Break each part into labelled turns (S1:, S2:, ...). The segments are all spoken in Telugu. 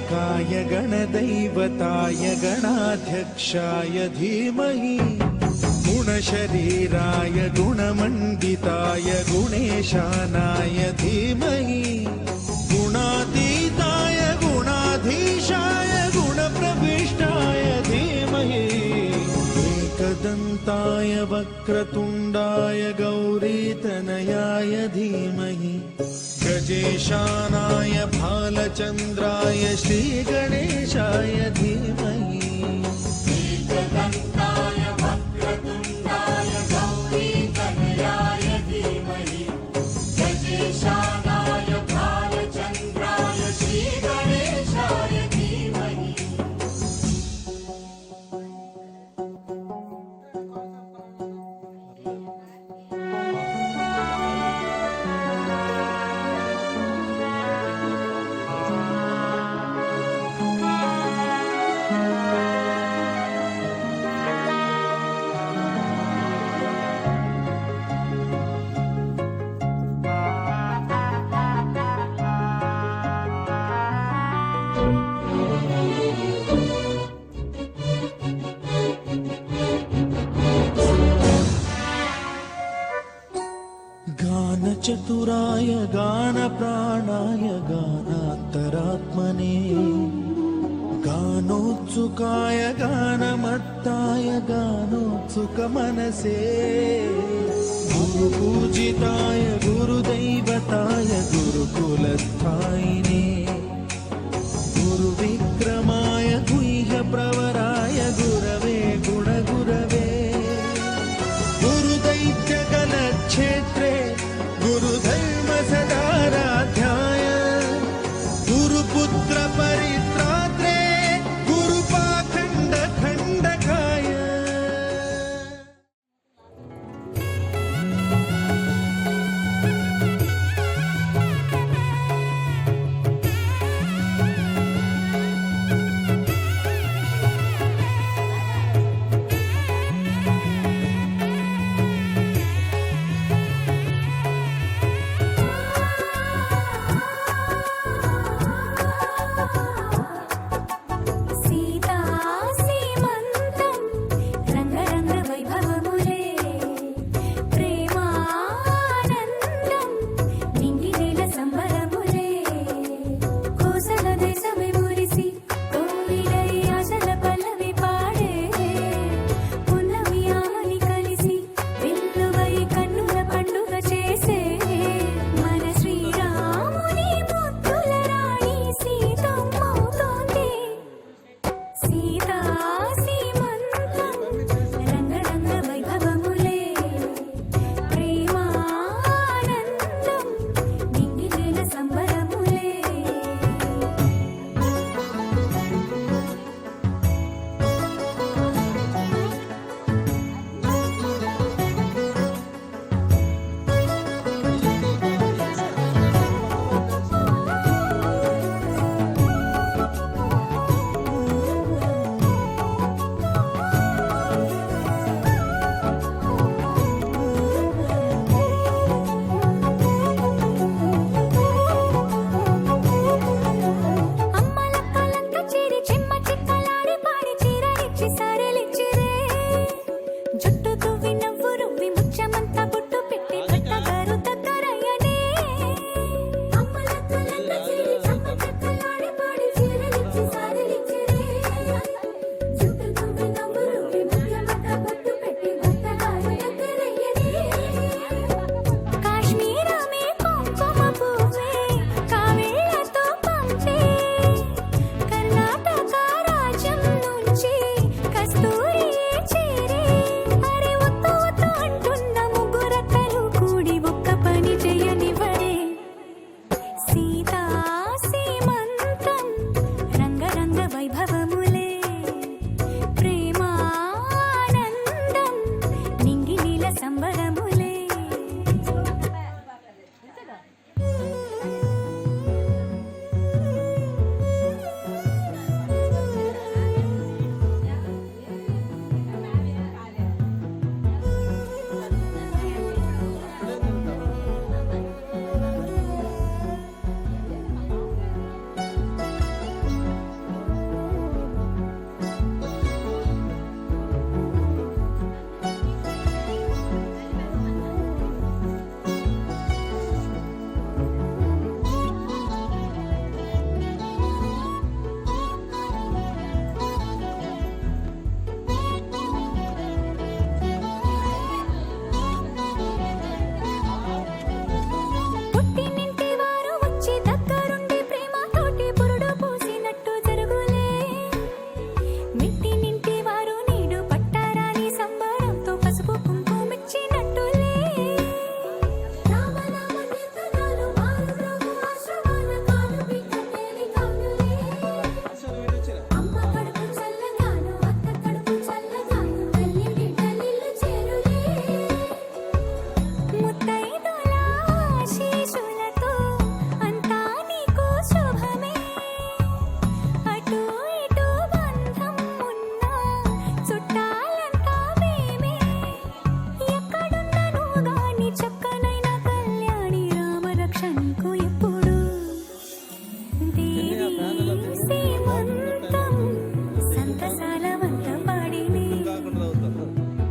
S1: गणाध्यक्षाय गणदैवताय गणाध्यक्षाय धीमहि गुणशरीराय गुणमण्डिताय गुणेशानाय धीमहि गुणातीताय गुणाधीशाय गुणप्रविष्टाय धीमहि एकदन्ताय वक्रतुण्डाय गौरीतनयाय धीमहि गजेशानाय भालचन्द्राय श्रीगणेशाय धीमहि
S2: एकदन्ताय वक्रतुण्डाय गौरीतनयाय धीमहि गजेशानाय भालचन्द्राय श्रीगणेशाय धीमहि
S1: गानचतुराय गानप्राणाय गानान्तरात्मने गानोत्सुकाय गानमत्ताय गानोत्सुकमनसे गुरुपूजिताय गुरुदैवताय गुरुकुलस्थायिने गुरुविक्रमाय गुह्यप्रवराय गुरवे गुणगुरवे गुरुदैत्यगणक्षेत्रे गुरुधर्म सदाराध्याय गुरुपुत्र परित्रात्रे गुरुपाखण्ड खण्डकाय
S3: పుట్టినింటి వారు వచ్చి దగ్గరుండి ప్రేమతోటి పురుడు పూసినట్టు జరుగులే. మెట్టినింటి వారు నీడు పట్టారాని సంబరంతో పసుపు కుంకుమిచ్చినట్టులే. రామనామ కీర్తనలు మారుమ్రోగు ఆశ్రమాన కాలు పీట తేలికానులే. అమ్మ కడుపు చల్లగాను అత్త కడుపు చల్లగాను తల్లి బిడ్డలిల్లు చేరులే. ముత్తైదుల ఆశీస్సులతో అంతా నీకు శుభమే. అటు ఇటు బంధం ఉన్నా చుట్టాలంతా మేమే. ఎక్కడున్నను గాని చక్కనైన కళ్యాణి రామరక్ష నీకు ఎప్పుడు. దేవి సీమంతం సంతసాల వంత పాడినే.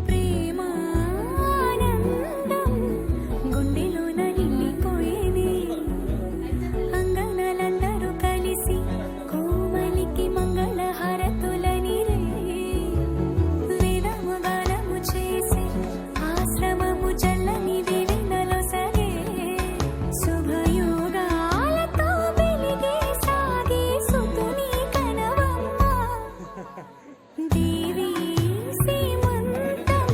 S3: ప్రేమానందం గుండెలోన నిండిపోయేనే. అంగనలందరూ కలిసి కోమలికి మంగళ హారతులనిరే. వేదము గానము చేసి ఆశ్రమము చల్లని దీవెనలో సరే. శుభయోగాలతో వెలిగే సాగే సుతుని కనవమ్మ. దేవి సీమంతం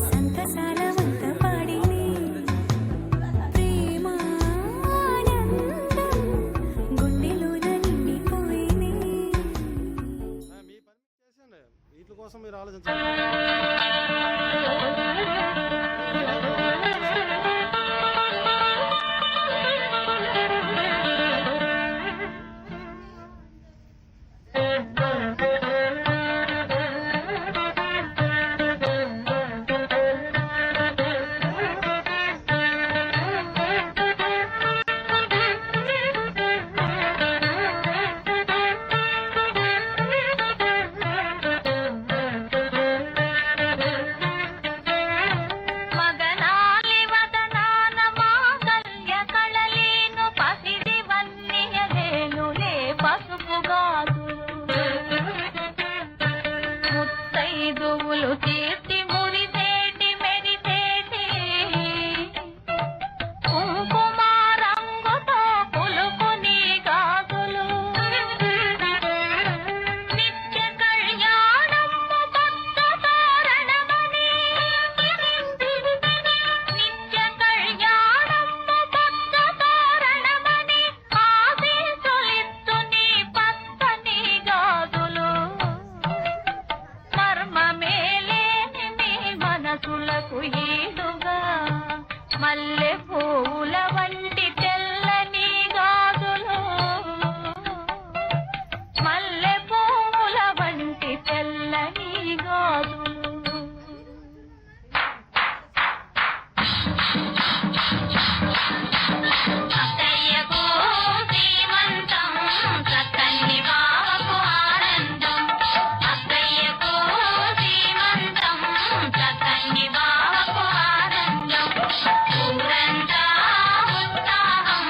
S3: సంతసాల వంత పాడినే. ప్రేమానందం గుండెలోన నిండిపోయేనే.
S4: మీ పని చేసేయండి, వీటి కోసం మీరు ఆలోచించండి.
S3: మగనాలి వదనాన మాంగళ్య కళలేను పసిడి వన్నెయలేనులే పసుపు గాజులు. ముత్తైదువులు తీర్చి మురిసేటి మెరిసేటి కుంకుమ రంగుతో పులుకుని గాజులు. నిత్య కళ్యాణము భక్త తోరణమని. నిత్య కళ్యాణము భక్త తోరణమని ఆశీస్సులిత్తు నీ పచ్చని గాజులు. మర్మమేలేని నీ మనసులకు ఈడుగా మల్లె పూల వంటి తెల్లని గాజులు. మల్లె పూల వంటి తెల్లని గాజులు. అత్తయ్యకు శ్రీమంతం చక్కని బావకు ఆనందం. అత్తయ్యకు శ్రీమంతం చక్కని బావకు ఆనందం. ఊరంతా ఉత్సాహం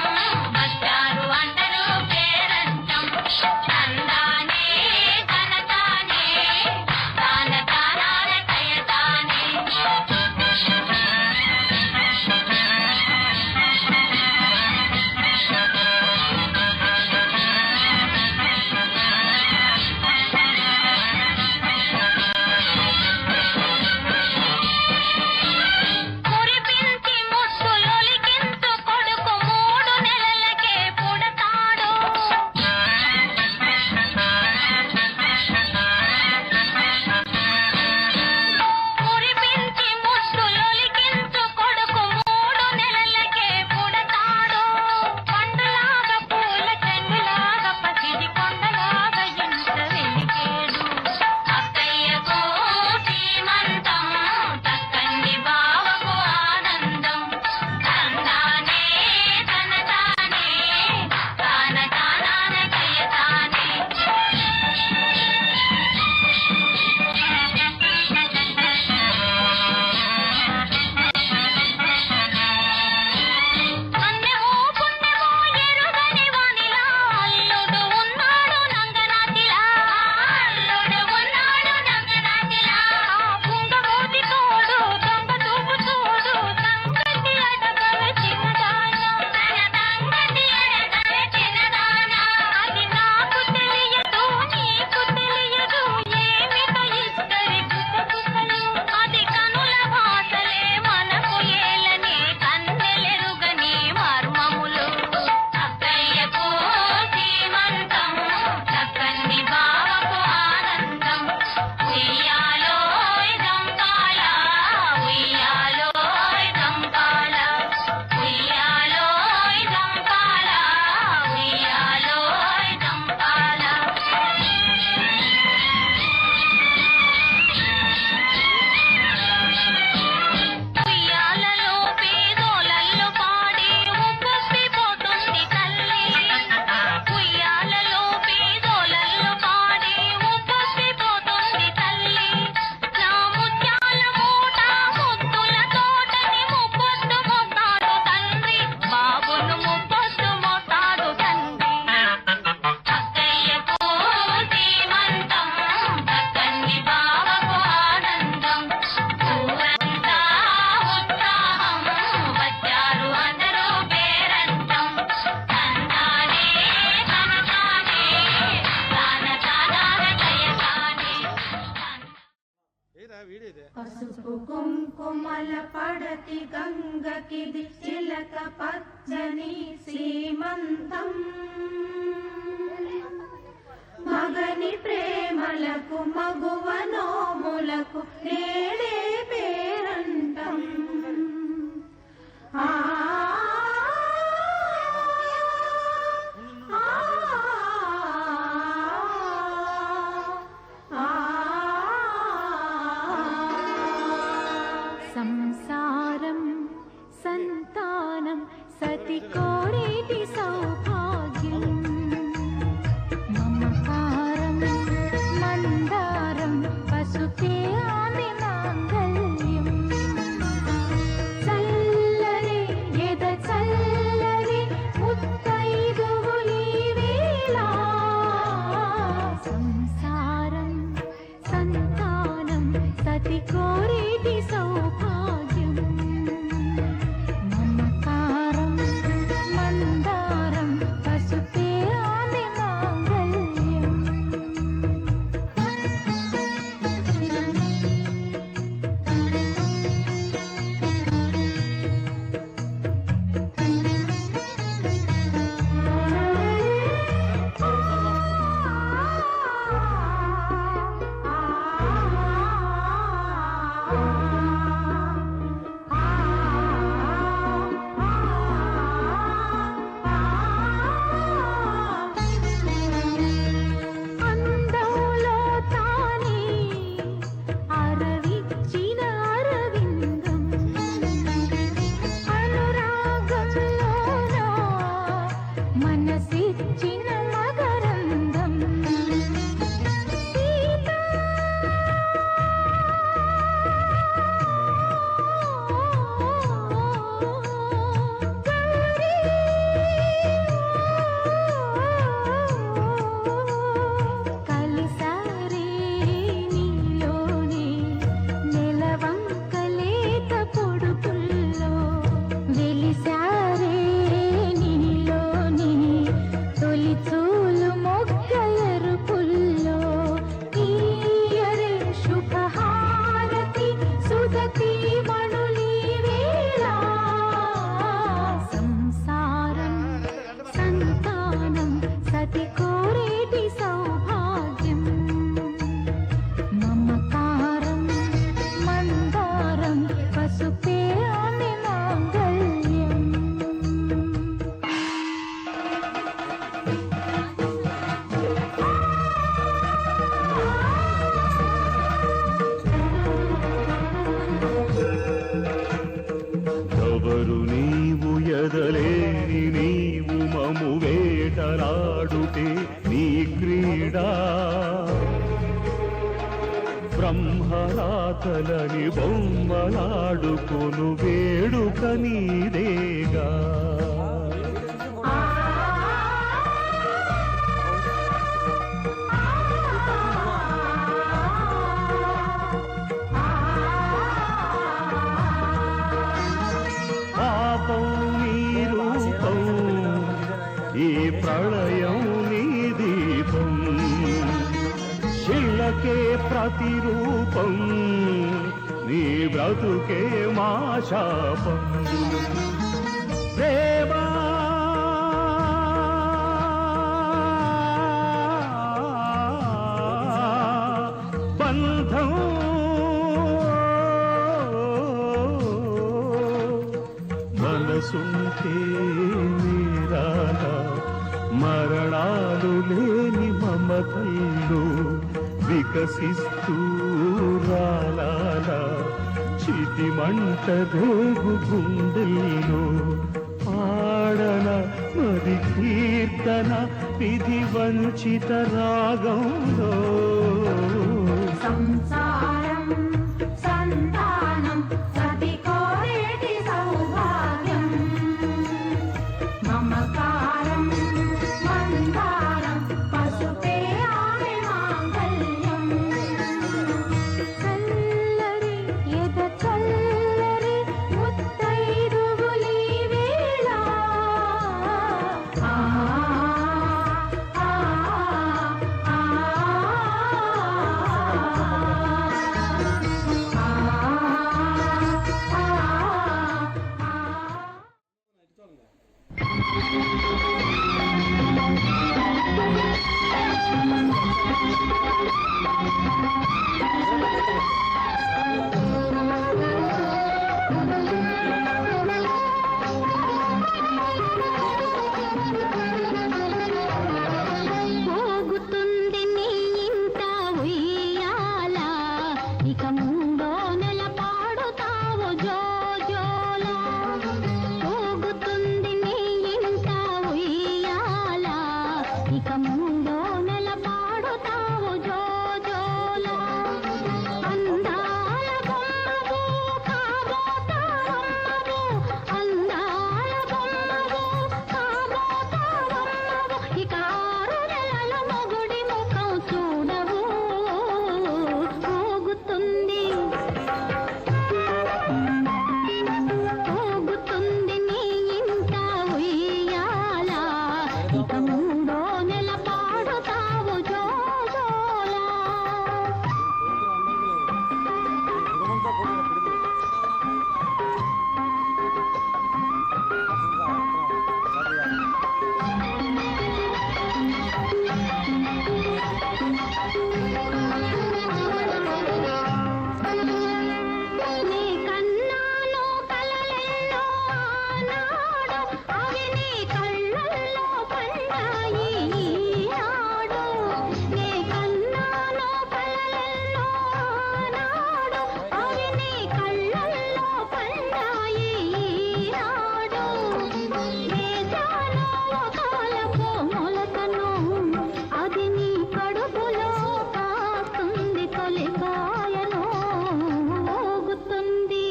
S3: వచ్చారు అందరూ పేరంటం. తందానే ధనతానే తాన తానాల కయతానే.
S5: కుంకుమల పడతి గంగకిది చిలక పచ్చని శ్రీమంతం మగని ప్రేమలకు మగువ నోములకు నేడే పేరంటం ఆ
S3: సంసారం సంతానం సతి కోరేటి సౌభాగ్యం మమకారం మందారం పసుపే ఆమె మాంగళ్యం చల్లరి ఎద చల్లరి ముత్తైదువులీ వేళ సంసారం సంతానం సతి కోరేటి సౌభాగ్యం మమకారం మందారం పసుపే ఆమె మాంగళ్యం అందంలో తానే అరవిచ్చిన అరవిందం అనురాగంలోన మనసిచ్చిన మకరందం సీత కలిసారే నీలోనే నెలవంకలేత పొడుపుల్లో వెలిసారే నీలోనే తొలి చూలు మొగ్గ ఎరుపుల్లో ఈయరే శుభహారతి సుదతి మణులీ వేళ సంసారం సంతానం సతి కోరేటి సౌభాగ్యం మమకారం మందారం పసుపే ఆమె మాంగళ్యం
S6: ఎవరు నీవు ఎదలేని నీవు మము వేటలాడుటే నీ క్రీడా బ్రహ్మరాతలని బొమ్మలాడుకొను వేడుక నీదేగా పాపం నీ రూపం ఈ ప్రళయం నీ దీపం శిలకే ప్రతిరూపం నీ బ్రతుకే మా శాపం ప్రేమా బంధం మనసుంటే నీరాల మరణాలు లేని మమతల్లో వికసిస్తూ రాలాల చితి మంట రేగు గుండెల్లో పాడన మరి కీర్తన విధి వంచిత రాగంలో
S5: సంసారం సంతానం సతి కోరేటి సౌభాగ్యం మమకారం మందారం పసుపే ఆమె మాంగళ్యం
S3: చల్లరి ఎద చల్లరి ముత్తైదువులీ వేళ
S5: ఆ నీ కళ్ళల్లో పండాయి ఈనాడు నే కన్నాను కలలెల్లో నాడు అవి నీ కళ్ళల్లో పండాయి ఈనాడు వేశాను కాలపు మొలకను అది నీ కడుపులో కాస్తుంది తొలికాయను ఊగుతుంది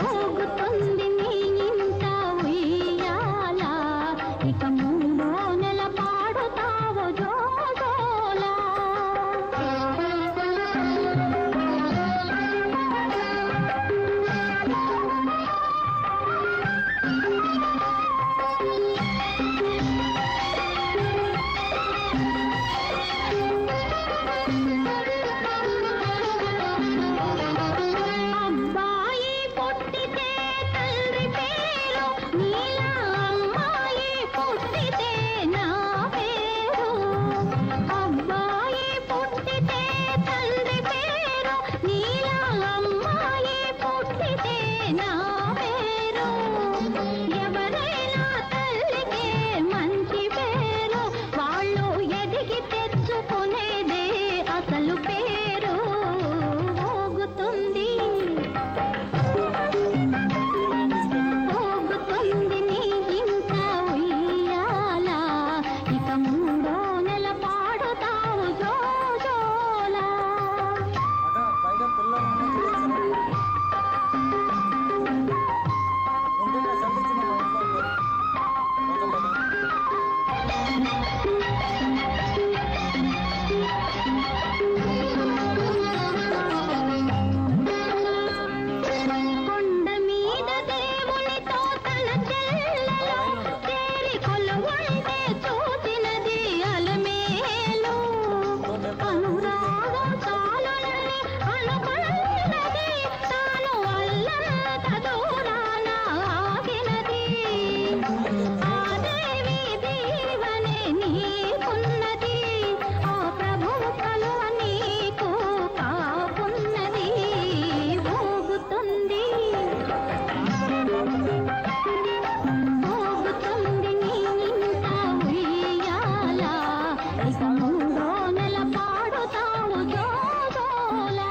S5: ఊగుతుంది నీ ఇంట ఉయ్యాల ఇక మూడో నెల పాడుతావు జోజోలా అబ్బాయి పుట్టితే తండ్రి పేరు నీలా అమ్మాయి పుట్టితే నా పేరు అబ్బాయి పుట్టితే తండ్రి పేరు నీలా అమ్మాయి పుట్టితే నా పేరు ఎవరైనా తల్లికే మంచి పేరు వాళ్ళు ఎదిగి తెచ్చుకునేదే అసలు పేరు ఊగుతుంది ఊగుతుంది నీ ఇంట ఉయ్యాల ఇక మూడో నెల పాడుతావు జోజోలా కొండ మీద దేవునితో తన చెల్లెలు చేరి కొలువుంటే చూసినది అలమేలు అనురాగం చాలునని అనుకున్నది తాను అల్లంత దూరాన ఆగినది ఆ దేవి దీవనే నీకున్నది ఆ ప్రభువు కలువ నీకు కాపున్నది ఊగుతుంది ఊగుతుంది నీ ఇంట ఉయ్యాల ఇక మూడో నెల పాడుతావు జోజోలా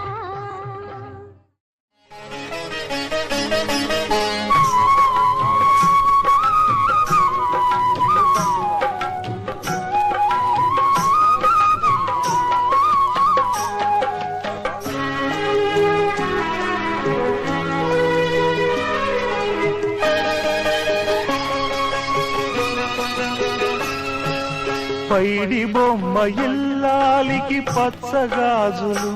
S6: పైడి బొమ్మ ఇల్లాలికి పచ్చగాజులు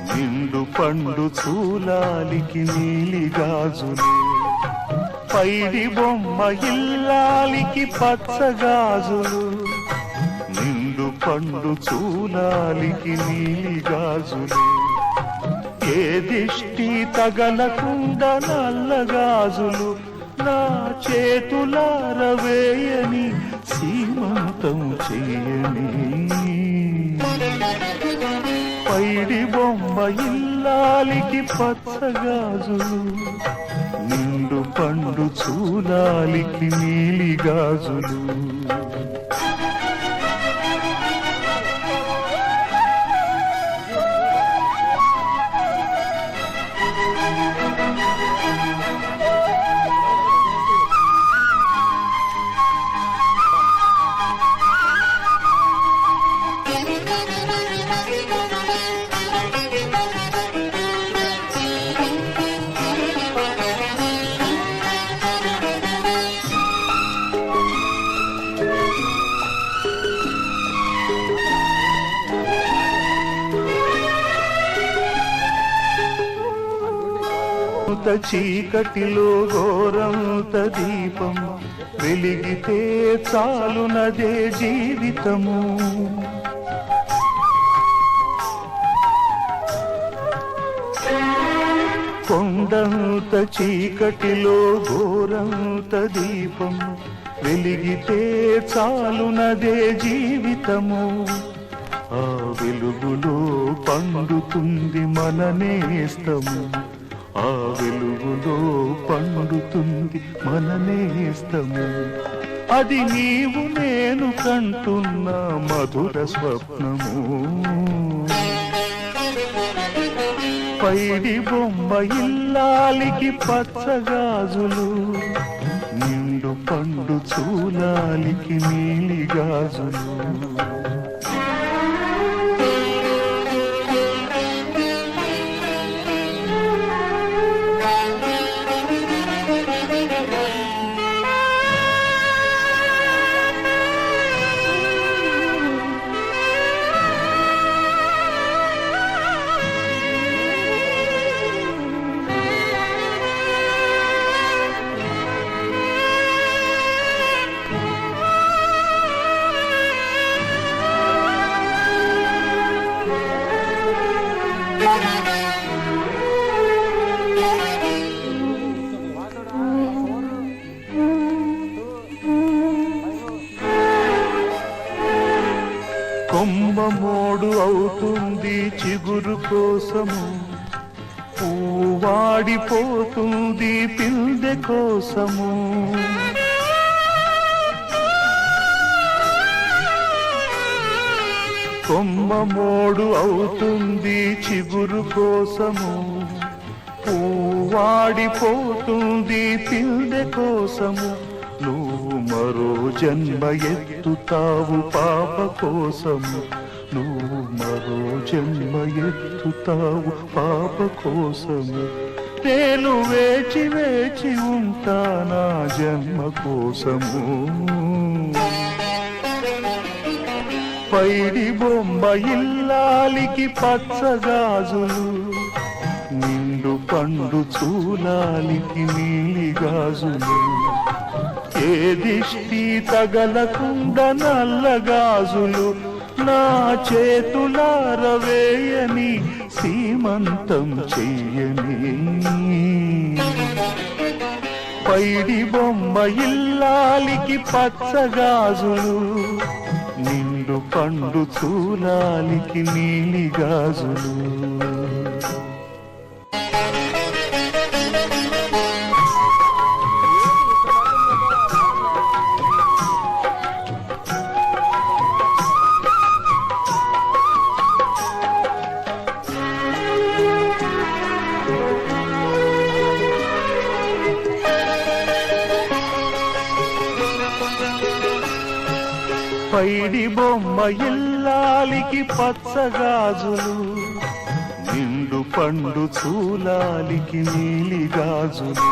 S6: నిండు పండు చూలాలికి నీలి గాజులు పైడి బొమ్మ ఇల్లాలికి పచ్చగాజులు నిండు పండు చూలాలికి నీలి గాజులు ఏ దిష్టి తగలకుండా నల్లగాజులు నా చేతులారవేయని సీమంతం చెయ్యని పైడి బొమ్మ ఇల్లాలికి పచ్చగాజులు నిండు పండు చూలాలికి నీలి గాజులు చీకటిలో ఘోరంత దీపం వెలిగితే చాలునదే జీవితము కొండంత చీకటిలో ఘోరంత దీపం వెలిగితే చాలునదే జీవితము ఆ వెలుగులో పండుతుంది మన నేస్తము ఆ వెలుగులో పండుతుంది మన నేస్తము. అది నీవు నేను కంటున్న మధుర స్వప్నము. పైడి బొమ్మ ఇల్లాలికి పచ్చగాజులు, నిండు పండు చూలాలికి నీలి గాజులు. కొమ్మ మోడు అవుతుంది చిగురు కోసము, పువ్వు వాడిపోతుంది పిందె కోసము. కొమ్మ మోడు అవుతుంది చిగురు కోసము, పువ్వు వాడిపోతుంది పిందె కోసము. నువ్వు మరో జన్మ ఎత్తుతావు పాప కోసము, నువ్వు మరో జన్మ ఎత్తుతావు పాప కోసము. నేను వేచి వేచి ఉంటా నా జన్మ కోసము. పైడి బొమ్మ ఇల్లాలికి పచ్చగాజులు, నిండు పండు చూలాలికి నీలి గాజులు. ఏ దిష్టి తగలకుండా నల్లగాజులు నా చేతులార వేయని, సీమంతం చెయ్యని. పైడి బొమ్మ ఇల్లాలికి పచ్చగాజులు, నిండు పండు చూలాలికి నీలి గాజులు. పైడి బొమ్మ ఇల్లాలికి పచ్చగాజులు, నిండు పండు చూలాలికి నీలి గాజులు.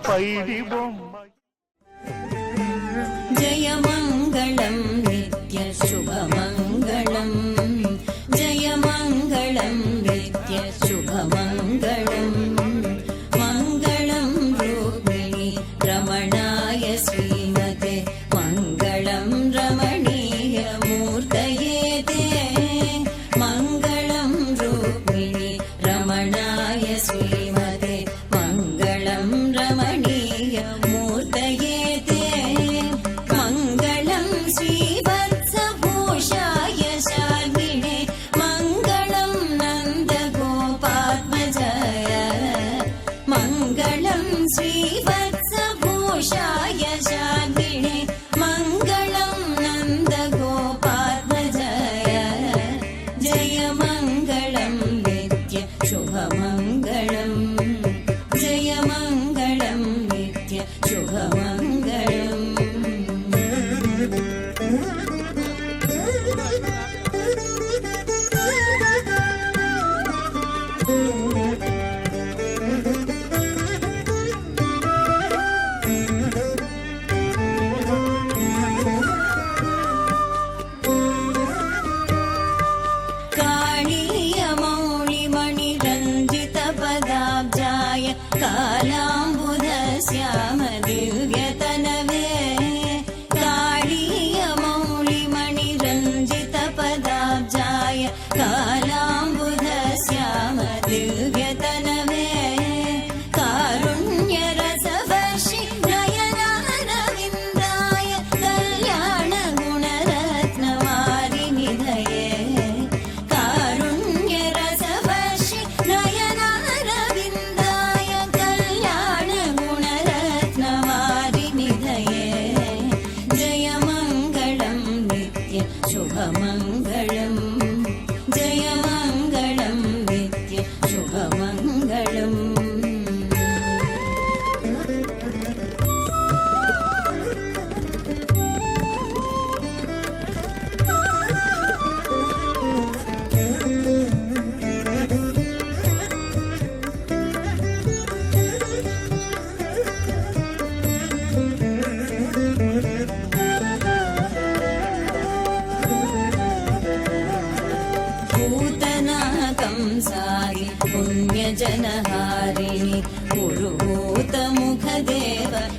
S6: పైడి బొమ్మ
S7: జయమంగళం నిత్య శుభమంగళం, జయమంగళం నిత్య శుభమంగళం. మంగళం రూపిణి రమణాయ శ్రీమతే, మంగళం రమణీయ మూర్తయే తే. మంగళం రూపిణి రమణాయ శ్రీమతే, మంగళం రమణీయ మూర్తయే తే. మంగళం శ్రీవత్సభూషాయ శార్విణే, మంగళం నందగోపాత్మజాయ. మంగళం శ్రీవత్సభూషాయ శార్విణే, మంగళం నందగోపాత్మజాయ. జయమంగళం నిత్య శుభమంగళం. जनहारिणि पुरुहूतमुखदेव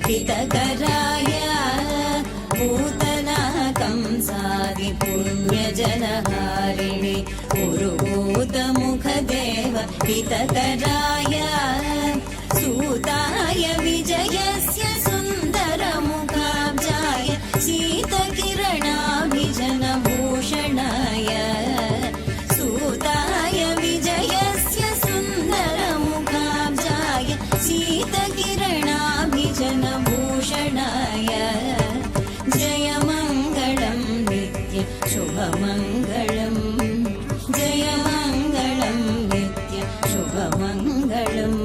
S7: हितकराय पूतना कंसादि पुण्यजनहारिणि पुरुहूतमुखदेव हितकराय सूताय विजयस्य सुन्दरमुखाब्जाय शीतकिरणाभिजनभूषणाय सूताय विजयस्य सुन्दरमुखाब्जाय शीतकिरणाभिजनभूषणाय जयमङ्गलं नित्य शुभमङ्गलम् जयमङ्गलं नित्य शुभमङ्गलम्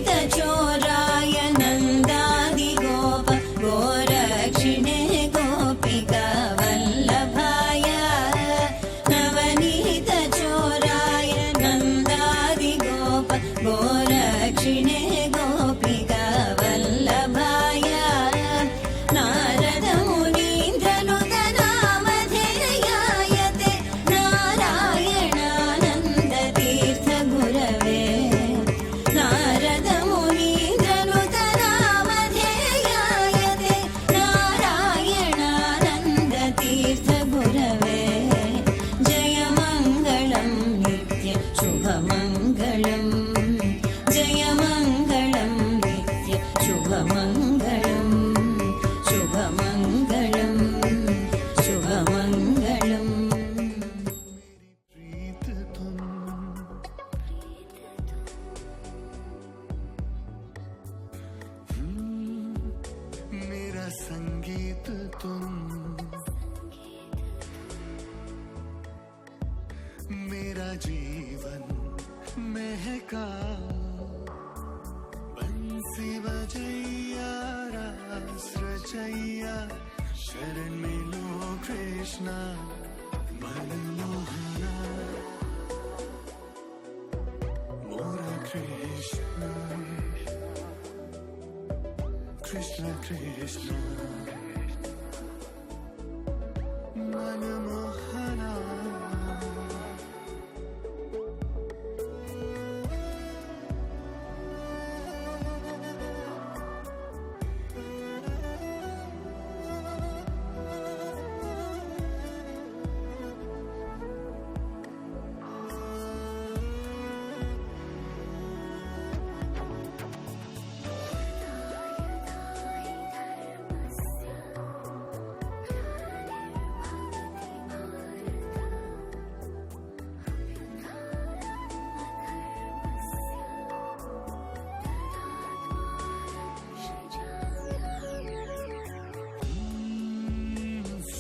S7: नवनीतचोराय नन्दादिगोप गोरक्षिणे गोपिका वल्लभाय नवनीतचोराय नन्दादिगोप गोरक्षिणे गोपिका वल्लभाय नारदमुनीन्द्रनुतनामधेयाय ते नारायणानन्दतीर्थगुरवे नारदमुनीन्द्रनुतनामधेयाय ते नारायणानन्दतीर्थगुरवे जयमङ्गलं नित्य शुभमङ्गलम् जयमङ्गलं नित्य शुभमङ्गलम् शुभमङ्गलं शुभमङ्गलम्
S6: प्रीत तुम मेरा संगीत तुम मेरा जीवन महका बंसी बजैया रास रचैया शरण मिलो कृष्णा मनमोहना मोरा कृष्ण कृष्ण कृष्ण मनमोहना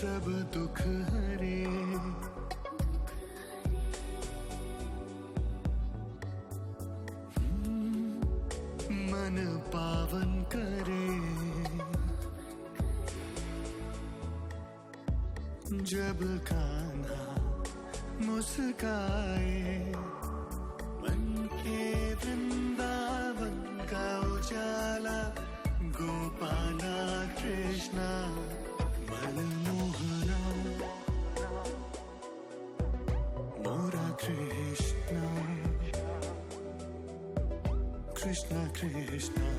S6: सब दुख हरे मन पावन करे जब कान्हा मुस्काए मन के वृंदावन का उजाला गोपाला कृष्णा मनमोहना मोरा कृष्णा कृष्णा कृष्णा